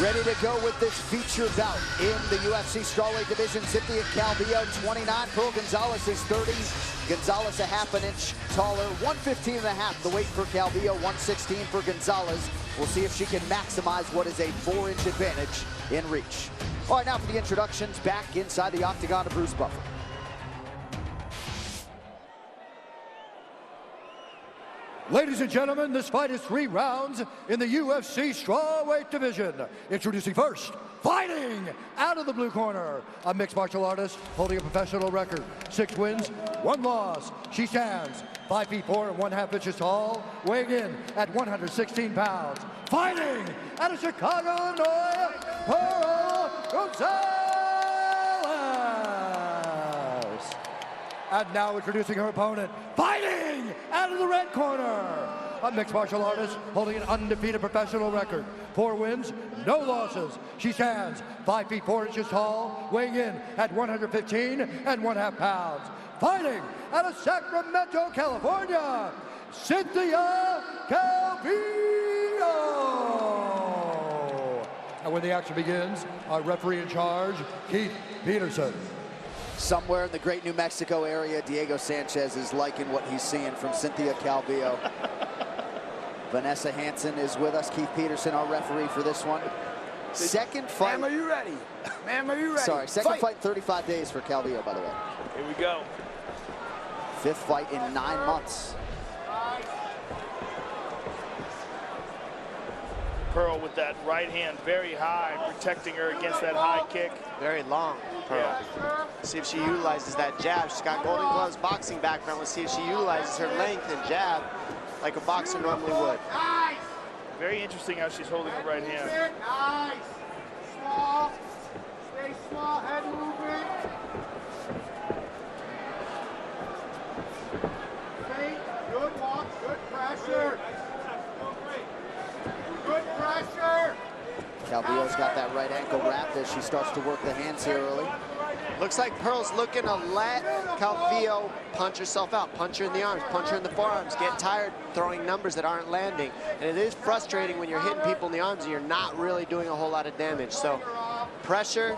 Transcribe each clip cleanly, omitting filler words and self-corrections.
Ready to go with this feature bout in the UFC strawweight division. Cynthia Calvillo, 29. Pearl Gonzalez is 30. Gonzalez a half an inch taller. 115 and a half the weight for Calvillo, 116 for Gonzalez. We'll see if she can maximize what is a 4-inch advantage in reach. All right, now for the introductions, back inside the octagon of Bruce Buffer. Ladies and gentlemen, this fight is 3 rounds in the UFC strawweight division. Introducing first, fighting out of the blue corner, a mixed martial artist holding a professional record. 6 wins, 1 loss. She stands 5 feet 4 and 1/2 inches tall, weighing in at 116 pounds. Fighting out of Chicago, Illinois, Pearl Gonzalez. And now introducing her opponent, fighting out of the red corner, a mixed martial artist holding an undefeated professional record. 4 wins, no losses. She stands 5 feet 4 inches tall, weighing in at 115 and 1/2 pounds. Fighting out of Sacramento, California, Cynthia Calvillo. And when the action begins, our referee in charge, Keith Peterson. Somewhere in the great New Mexico area, Diego Sanchez is liking what he's seeing from Cynthia Calvillo. Vanessa Hansen is with us. Keith Peterson, our referee for this one. Second fight. Ma'am, are you ready? Ma'am, are you ready? Sorry, second fight 35 days for Calvillo, by the way. Here we go. 5th fight in 9 months. Pearl with that right hand very high, protecting her against that high kick. Very long, Pearl. Yeah. See if she utilizes that jab. She's got Golden Gloves boxing background. Let's see if she utilizes her length and jab like a boxer normally would. Very interesting how she's holding her right hand. Nice. Small. Stay small. Head movement. Feint. Good walk. Good pressure. Good pressure. Calvillo's got that right ankle wrapped as she starts to work the hands here early. Looks like Pearl's looking to let Calvillo punch herself out. Punch her in the arms, punch her in the forearms, get tired throwing numbers that aren't landing. And it is frustrating when you're hitting people in the arms and you're not really doing a whole lot of damage. So pressure,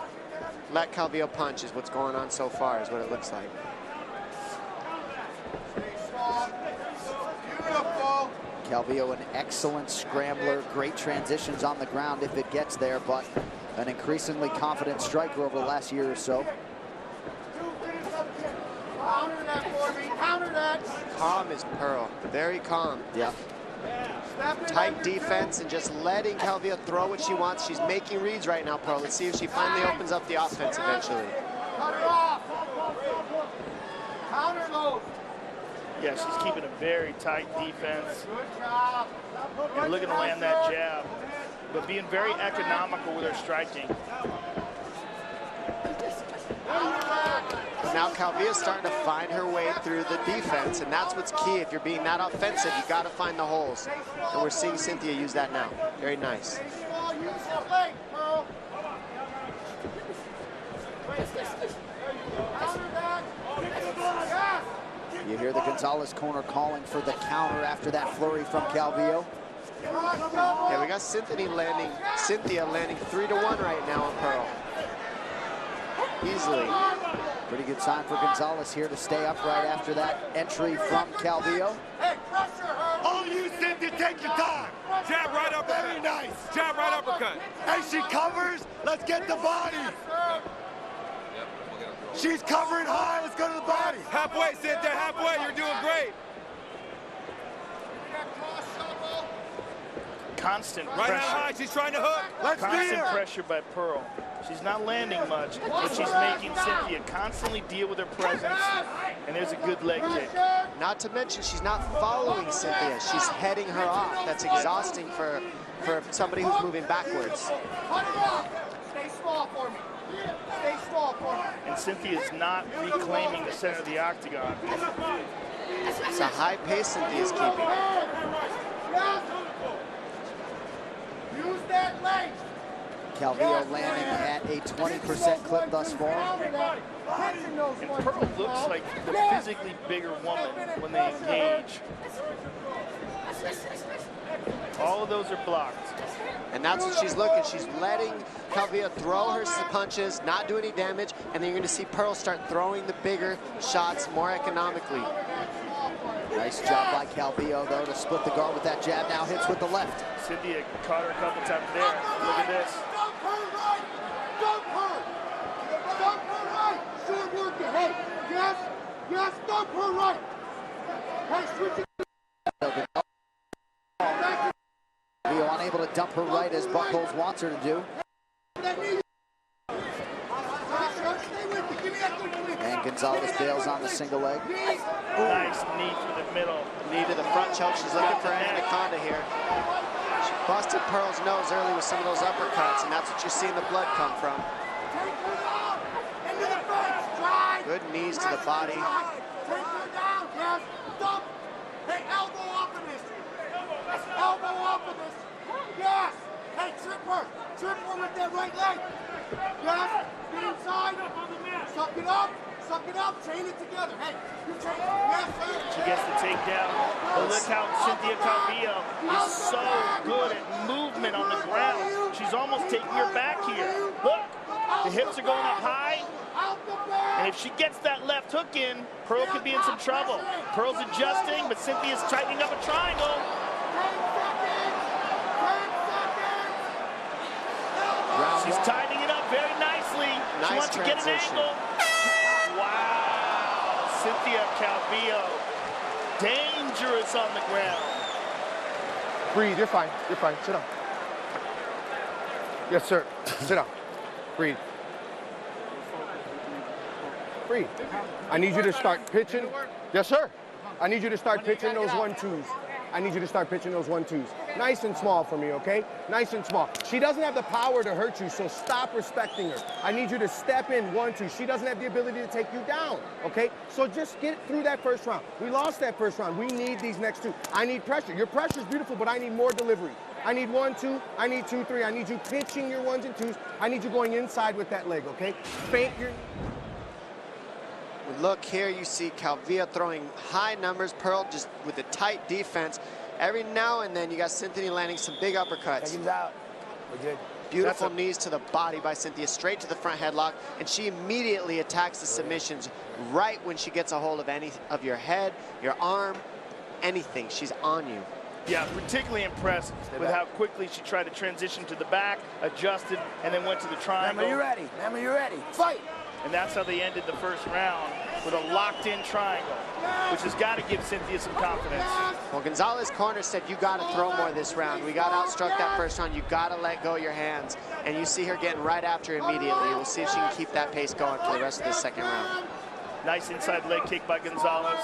let Calvillo punch is what's going on so far, is what it looks like. Stay small. Beautiful. Calvillo, an excellent scrambler, great transitions on the ground if it gets there, but an increasingly confident striker over the last year or so. Counter that for me. Counter that. Calm is Pearl, very calm. Yeah. Tight defense and just letting Calvillo throw what she wants. She's making reads right now, Pearl. Let's see if she finally opens up the offense eventually. Cut her off. Counter those. Yeah, she's keeping a very tight defense. Good job. And looking to land that jab, but being very economical with her striking. Now Calvillo's starting to find her way through the defense, and that's what's key. If you're being that offensive, you got to find the holes. And we're seeing Cynthia use that now. Very nice. Stay small. Use your leg, Pearl. Counter that. Yes. You hear the Gonzalez corner calling for the counter after that flurry from Calvillo. Yeah, we got Cynthia landing 3-1 right now on Pearl. Easily. Pretty good sign for Gonzalez here to stay upright after that entry from Calvillo. Hey, pressure her. All you, Cynthia, take your time. Jab right up. Very nice. Jab right uppercut. Hey, she covers. Let's get the body. She's covering high. Let's go to the body. Halfway, Cynthia. Halfway. You're doing great. Constant Right pressure. high. She's trying to hook. Let's beat Constant her. pressure by Pearl. She's not landing much, but she's making Cynthia constantly deal with her presence, and there's a good leg kick. Not to mention, she's not following Cynthia. She's heading her off. That's exhausting for somebody who's moving backwards. Cut her off. Stay small for me. Stay small for me. And Cynthia is not reclaiming the center of the octagon. It's a high pace Cynthia's keeping. Use that leg. Calvillo landing at a 20% clip thus far. And Pearl looks like the physically bigger woman when they engage. All of those are blocked. And that's what she's looking. She's letting Calvillo throw her punches, not do any damage, and then you're going to see Pearl start throwing the bigger shots more economically. Nice job by Calvillo, though, to split the guard with that jab. Now hits with the left. Cynthia caught her a couple times there. Look at this. Dump her right! Dump her! Dump her right! Short working. Hey, yes, yes, dump her right! Hey, switch it. Calvillo unable to dump her right as Buchholz wants her to do. And Gonzalez bails on the single leg. Nice knee through the middle. Knee to the front choke. She's looking for an anaconda here. She busted Pearl's nose early with some of those uppercuts, and that's what you're seeing the blood come from. Good knees to the body. Take her down, yes. Dump. Hey, elbow up in this. Elbow up in this. Yes. Hey, trip her. Trip her with that right leg. Yes. Get inside. Suck it up. Suck it up. Chain it together. Hey, you chain it. Yes, sir. She gets the takedown. But look how Cynthia Calvillo is so good at movement on the ground. She's almost taking her back here. Look, the hips are going up high. And if she gets that left hook in, Pearl could be in some trouble. Pearl's adjusting, but Cynthia's tightening up a triangle. 10 seconds. 10 seconds. She's tightening it up very nicely. Nice She wants to get an transition. angle. Wow, Cynthia Calvillo, dangerous on the ground. Breathe, you're fine, sit down. Yes, sir, sit down, breathe. Breathe. I need you to start pitching. Yes, sir. I need you to start pitching those 1-2s. I need you to start pitching those 1-2s. Nice and small for me, okay? Nice and small. She doesn't have the power to hurt you, so stop respecting her. I need you to step in 1-2. She doesn't have the ability to take you down, okay? So just get through that first round. We lost that first round. We need these next two. I need pressure. Your pressure is beautiful, but I need more delivery. I need 1-2. I need 2-3. I need you pitching your 1s and 2s. I need you going inside with that leg, okay? Feint your... Look here, you see Calvillo throwing high numbers, Pearl just with a tight defense. Every now and then you got Cynthia landing some big uppercuts. Take him out. We're good. Beautiful knees to the body by Cynthia, straight to the front headlock, and she immediately attacks the submissions right when she gets a hold of any of your head, your arm, anything. She's on you. Yeah, particularly impressed with how quickly she tried to transition to the back, adjusted, and then went to the triangle. Remember, you're ready. Remember, you're ready. Fight! And that's how they ended the first round, with a locked-in triangle, which has got to give Cynthia some confidence. Well, Gonzalez corner said you got to throw more this round. We got outstruck that first round. You got to let go of your hands. And you see her getting right after immediately. We'll see if she can keep that pace going for the rest of the second round. Nice inside leg kick by Gonzalez.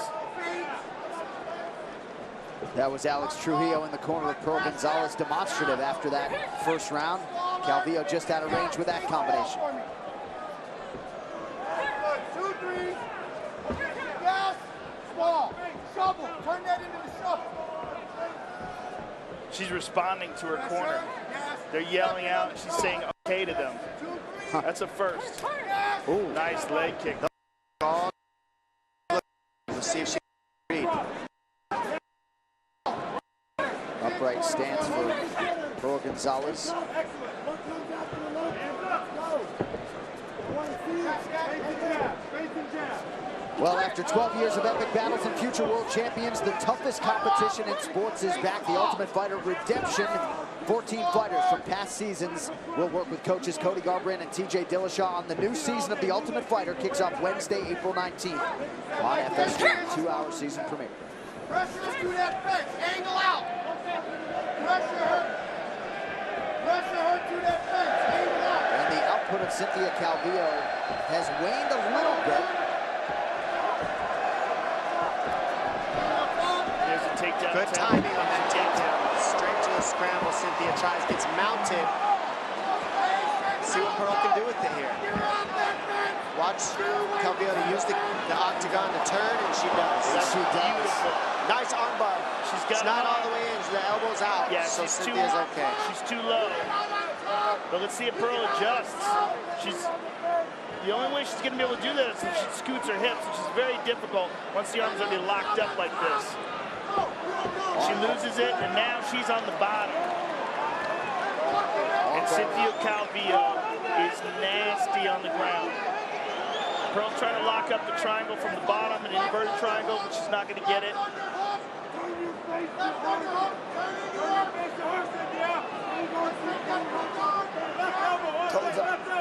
That was Alex Trujillo in the corner with Pearl Gonzalez, demonstrative after that first round. Calvillo just out of range with that combination. 2-3. Yes. Small. Shovel. Turn that into the shovel. She's responding to her corner. They're yelling out, and she's saying okay to them. That's a first. Ooh. Nice leg kick. We'll see if she can read. Upright stance for Pearl Gonzalez. Well, after 12 years of epic battles and future world champions, the toughest competition in sports is back. The Ultimate Fighter Redemption. 14 fighters from past seasons will work with coaches Cody Garbrandt and TJ Dillashaw on the new season of The Ultimate Fighter. Kicks off Wednesday, April 19th on FS1, 2-hour season premiere. Pressure through that fence. Angle out. Pressure her. Pressure her through that fence. Angle out. And the output of Cynthia Calvillo has waned a little bit. There's a takedown. Good timing on that takedown. Straight to the scramble. Cynthia tries, gets mounted. See what Pearl can do with it here. Watch Calvillo to use the octagon to turn, and she does. Yes, she does. Beautiful. Nice armbar. She's got it's not all the way in. The elbow's out. Yeah, so she's Cynthia's okay. She's too low. But let's see if Pearl adjusts. The only way she's going to be able to do that is if she scoots her hips, which is very difficult once the arms are locked up like this. She loses it, and now she's on the bottom. And Cynthia Calvillo is nasty on the ground. Pearl's trying to lock up the triangle from the bottom, an inverted triangle, but she's not going to get it.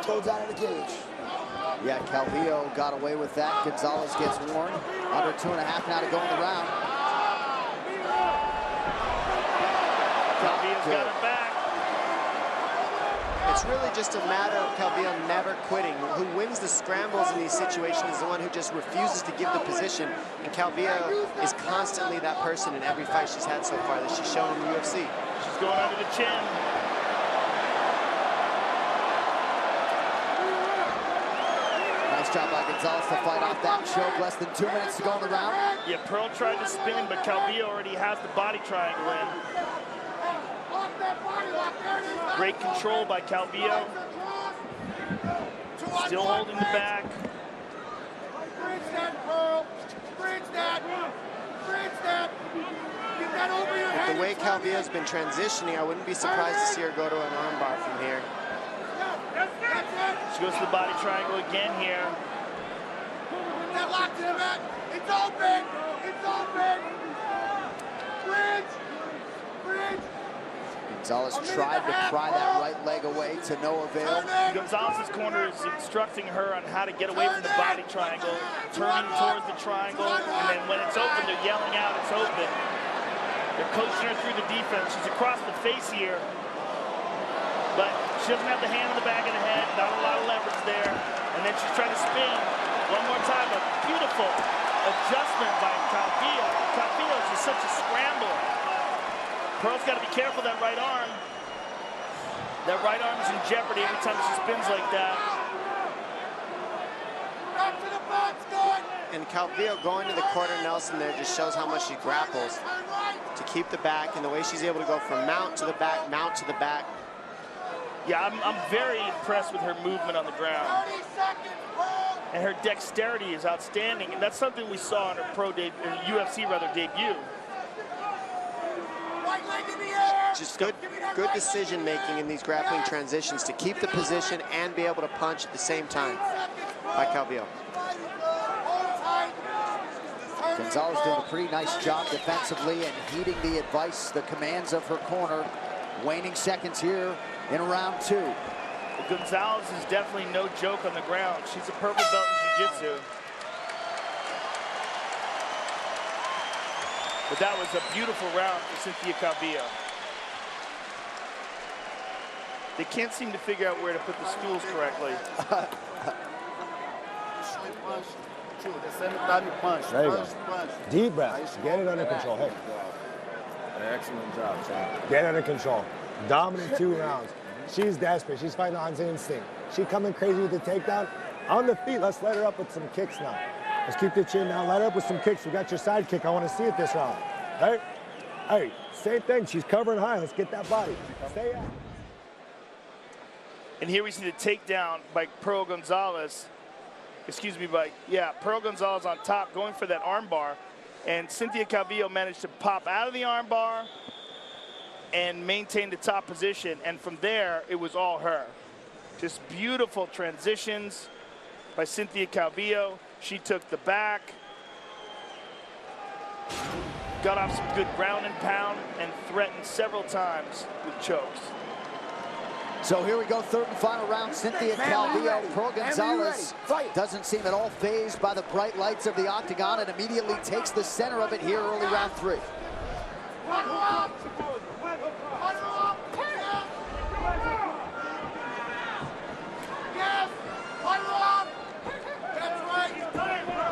Toes out of the cage. Yeah, Calvillo got away with that. Gonzalez gets warned. Under 2.5 now to go in the round. Calvillo's got it back. It's really just a matter of Calvillo never quitting. Who wins the scrambles in these situations is the one who just refuses to give the position. And Calvillo is constantly that person in every fight she's had so far that she's shown in the UFC. She's going under the chin. Nice job by Gonzalez to fight off that choke. Less than 2 minutes to go in the round. Yeah, Pearl tried to spin, but Calvillo already has the body triangle in. Great control by Calvillo. Still holding the back. Bridge that, Pearl. Bridge that. Bridge that. Get that over your head. The way Calvillo's been transitioning, I wouldn't be surprised to see her go to an armbar from here. She goes to the body triangle again here. That lock to the back. It's open. It's open. Bridge. Bridge. Gonzalez tried to pry that right leg away to no avail. Gonzalez's corner is instructing her on how to get away from the body triangle, turning towards the triangle, and then when it's open, they're yelling out it's open. They're coaching her through the defense. She's across the face here, but she doesn't have the hand on the back of the head, not a lot of leverage there. And then she's trying to spin one more time. A beautiful adjustment by Calvillo. Calvillo is just such a scrambler. Pearl's got to be careful that right arm. That right arm is in jeopardy every time she spins like that. Back to the box, good. And Calvillo going to the quarter Nelson there just shows how much she grapples to keep the back, and the way she's able to go from mount to the back, mount to the back. Yeah, I'm very impressed with her movement on the ground. 30 seconds, Pearl. And her dexterity is outstanding, and that's something we saw in her UFC debut. Right leg in the air. Just good decision making in these grappling transitions to keep the position and be able to punch at the same time by Calvillo. Gonzalez doing a pretty nice job defensively and heeding the advice, the commands of her corner. Waning seconds here in round 2. Gonzalez is definitely no joke on the ground. She's a purple belt in jiu-jitsu. But that was a beautiful round for Cynthia Calvillo. They can't seem to figure out where to put the stools correctly. There you go. Deep breath. Get it under control. Hey. Excellent job, Chad. Get it under control. Dominant 2 rounds. She's desperate. She's fighting on instinct. She coming crazy with the takedown. On the feet, let's let her up with some kicks now. Let's keep the chin down. Let her up with some kicks. We got your side kick. I want to see it this round. Hey, hey, same thing. She's covering high. Let's get that body. Stay out. And here we see the takedown by Pearl Gonzalez. Pearl Gonzalez on top, going for that armbar. And Cynthia Calvillo managed to pop out of the armbar and maintain the top position. And from there, it was all her. Just beautiful transitions by Cynthia Calvillo. She took the back, got off some good ground and pound, and threatened several times with chokes. So here we go, third and final round. Cynthia Calvillo, Pearl Gonzalez doesn't seem at all fazed by the bright lights of the octagon and immediately takes the center of it here early round 3.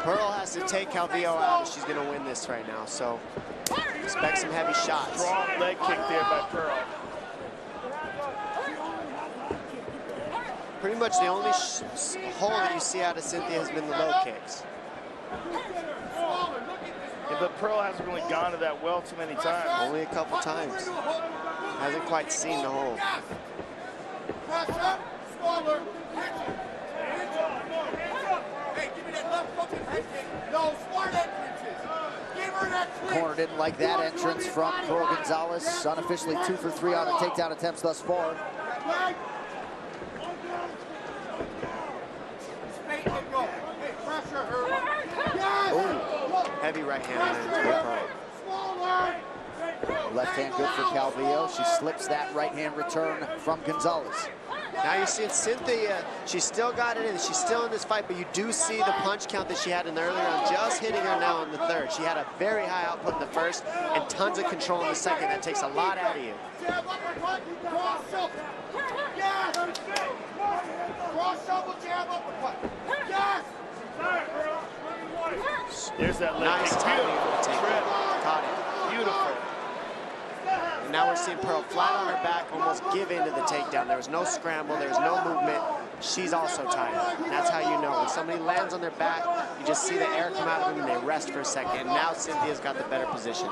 Pearl has to take Calvillo out if she's going to win this right now, so expect some heavy shots. Strong leg kick there by Pearl. Pretty much the only hole that you see out of Cynthia has been the low kicks. Yeah, but Pearl hasn't really gone to that well too many times. Only a couple times. Hasn't quite seen the hole. No smart entrances. Give her that clinch. Corner didn't like that entrance from Pearl Gonzalez. Unofficially 2 for 3 on her takedown attempts thus far. Leg. Straight and go. Hey, pressure her. Yes. Heavy right hand lands for Pearl. Small leg. Left hand good for Calvillo. She slips that right hand return from Gonzalez. Now you're seeing Cynthia, she's still got it in, she's still in this fight, but you do see the punch count that she had in the earlier round, just hitting her now in the third. She had a very high output in the first and tons of control in the second. That takes a lot out of you. Jab, uppercut, cross shovel. Yes. Cross shovel, jab, uppercut. Yes. There's that leg Nice kick. timing Beautiful for the take. trip. Caught it. Beautiful. And now we're seeing Pearl flat on her back, almost give in to the takedown. There was no scramble, there was no movement. She's also tired. And that's how you know. When somebody lands on their back, you just see the air come out of them and they rest for a second. And now Cynthia's got the better position.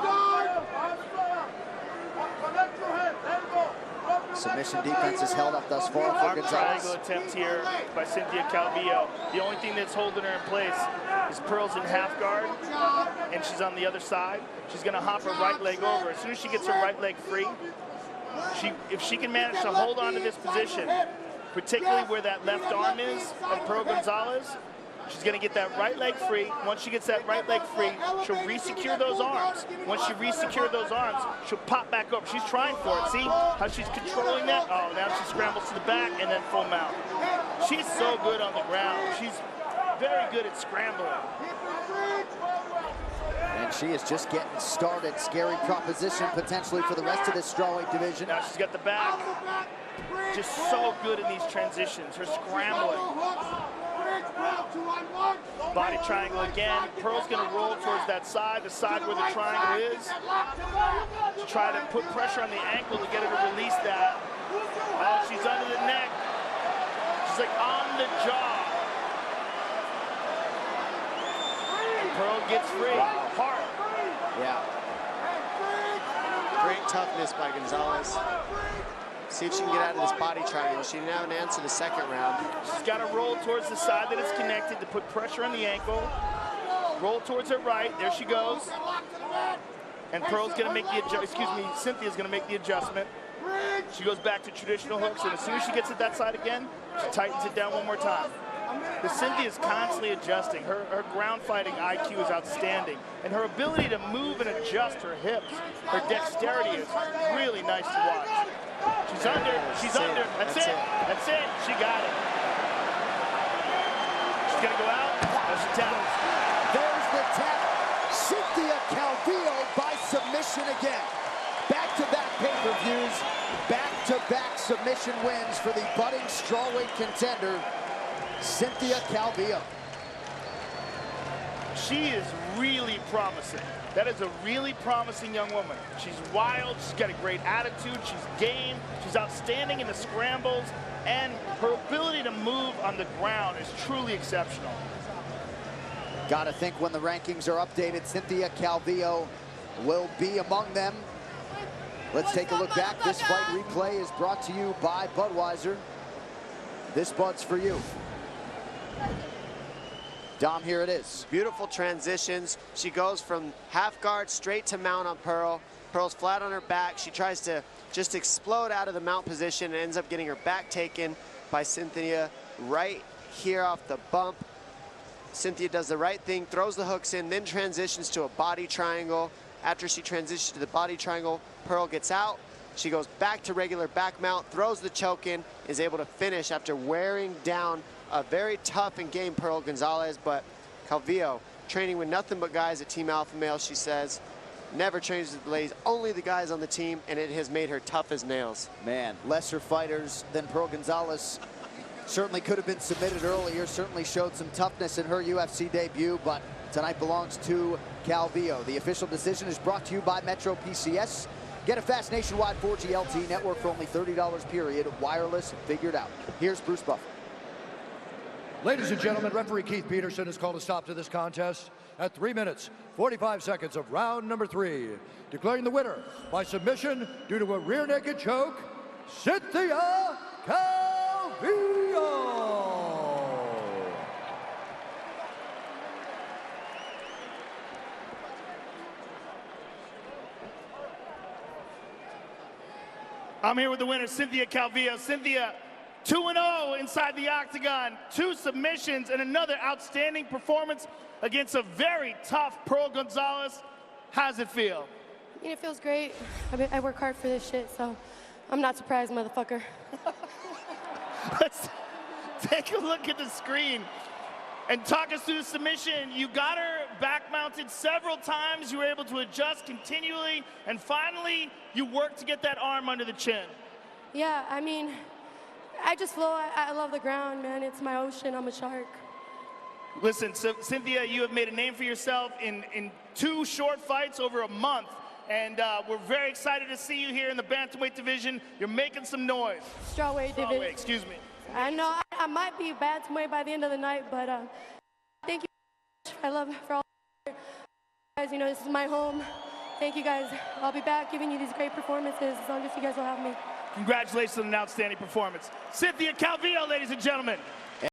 Submission defense is held up thus far for Arm Gonzalez. triangle attempt here by Cynthia Calvillo. The only thing that's holding her in place is Pearl's in half guard, and she's on the other side. She's gonna hop her right leg over. As soon as she gets her right leg free, if she can manage to hold on to this position, particularly where that left arm is of Pearl Gonzalez, she's gonna get that right leg free. Once she gets that right leg free, she'll re-secure those arms. Once she re-secure those arms, she'll pop back up. She's trying for it. See how she's controlling that? Oh, now she scrambles to the back and then full mount. She's so good on the ground. She's very good at scrambling. And she is just getting started. Scary proposition potentially for the rest of this strawweight division. Now she's got the back. Just so good in these transitions. Her scrambling. Body triangle again. Pearl's gonna roll towards that side, the side where the triangle is. To try to put pressure on the ankle to get her to release that. Oh, she's under the neck. She's like on the jaw. And Pearl gets free. Hard. Yeah. Great toughness by Gonzalez. See if she can get out of this body triangle. She didn't have an answer the second round. She's got to roll towards the side that is connected to put pressure on the ankle. Roll towards her right. There she goes. And Pearl's going to make the adjustment. Cynthia's going to make the adjustment. She goes back to traditional hooks, and as soon as she gets it that side again, she tightens it down one more time. But Cynthia's constantly adjusting. Her ground fighting IQ is outstanding. And her ability to move and adjust her hips, her dexterity is really nice to watch. She's under, she's under. That's it. That's it. She got it. She's going to go out. There's the tap. There's the tap. Cynthia Calvillo by submission again. Back-to-back pay-per-views, back-to-back submission wins for the budding strawweight contender, Cynthia Calvillo. She is really promising. That is a really promising young woman. She's wild, she's got a great attitude, she's game, she's outstanding in the scrambles, and her ability to move on the ground is truly exceptional. Gotta think when the rankings are updated, Cynthia Calvillo will be among them. Let's take a look back. This fight replay is brought to you by Budweiser. This Bud's for you. Dom, here it is. Beautiful transitions. She goes from half guard straight to mount on Pearl. Pearl's flat on her back. She tries to just explode out of the mount position and ends up getting her back taken by Cynthia right here off the bump. Cynthia does the right thing, throws the hooks in, then transitions to a body triangle. After she transitions to the body triangle, Pearl gets out. She goes back to regular back mount, throws the choke in, is able to finish after wearing down a very tough and game Pearl Gonzalez. But Calvillo, training with nothing but guys at Team Alpha Male, she says, never changes with the ladies, only the guys on the team, and it has made her tough as nails. Man, lesser fighters than Pearl Gonzalez certainly could have been submitted earlier, certainly showed some toughness in her UFC debut, but tonight belongs to Calvillo. The official decision is brought to you by Metro PCS. Get a fast nationwide 4G LTE network for only $30 period, wireless figured out. Here's Bruce Buffer. Ladies and gentlemen, referee Keith Peterson has called a stop to this contest at 3 minutes, 45 seconds of round number 3. Declaring the winner by submission due to a rear naked choke, Cynthia Calvillo. I'm here with the winner, Cynthia Calvillo. Cynthia, 2-0 inside the octagon, 2 submissions, and another outstanding performance against a very tough Pearl Gonzalez. How's it feel? I mean, it feels great. I work hard for this shit, so I'm not surprised, motherfucker. Let's take a look at the screen and talk us through the submission. You got her back mounted several times. You were able to adjust continually, and finally, you worked to get that arm under the chin. Yeah, I mean, I just flow. I love the ground, man. It's my ocean. I'm a shark. Listen, so Cynthia, you have made a name for yourself in 2 short fights over a month, and we're very excited to see you here in the bantamweight division. You're making some noise. Strawweight division. Excuse me. I know I might be bantamweight by the end of the night, but thank you. I love for all you guys. You know, this is my home. Thank you guys. I'll be back giving you these great performances as long as you guys will have me. Congratulations on an outstanding performance. Cynthia Calvillo, ladies and gentlemen.